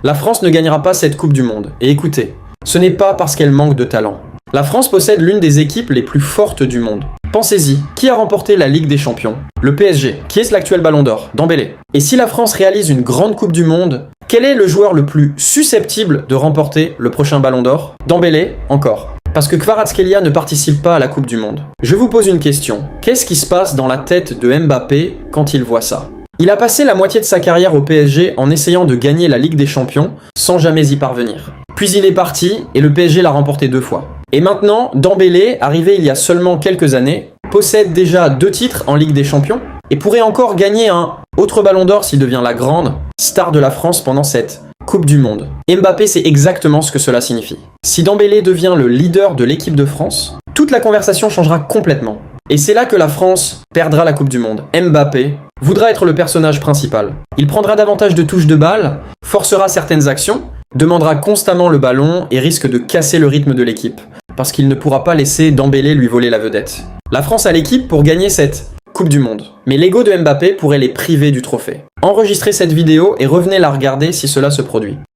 La France ne gagnera pas cette Coupe du Monde. Et écoutez, ce n'est pas parce qu'elle manque de talent. La France possède l'une des équipes les plus fortes du monde. Pensez-y, qui a remporté la Ligue des Champions? Le PSG. Qui est l'actuel Ballon d'Or? Dembélé. Et si la France réalise une grande Coupe du Monde, quel est le joueur le plus susceptible de remporter le prochain Ballon d'Or? Dembélé, encore. Parce que Kvaratskhelia ne participe pas à la Coupe du Monde. Je vous pose une question. Qu'est-ce qui se passe dans la tête de Mbappé quand il voit ça? Il a passé la moitié de sa carrière au PSG en essayant de gagner la Ligue des Champions sans jamais y parvenir. Puis il est parti et le PSG l'a remporté 2 fois. Et maintenant, Dembélé, arrivé il y a seulement quelques années, possède déjà 2 titres en Ligue des Champions et pourrait encore gagner un autre Ballon d'Or s'il devient la grande star de la France pendant cette Coupe du Monde. Mbappé sait exactement ce que cela signifie. Si Dembélé devient le leader de l'équipe de France, toute la conversation changera complètement. Et c'est là que la France perdra la Coupe du Monde. Mbappé voudra être le personnage principal. Il prendra davantage de touches de balle, forcera certaines actions, demandera constamment le ballon et risque de casser le rythme de l'équipe, parce qu'il ne pourra pas laisser Dembélé lui voler la vedette. La France a l'équipe pour gagner cette Coupe du Monde, mais l'ego de Mbappé pourrait les priver du trophée. Enregistrez cette vidéo et revenez la regarder si cela se produit.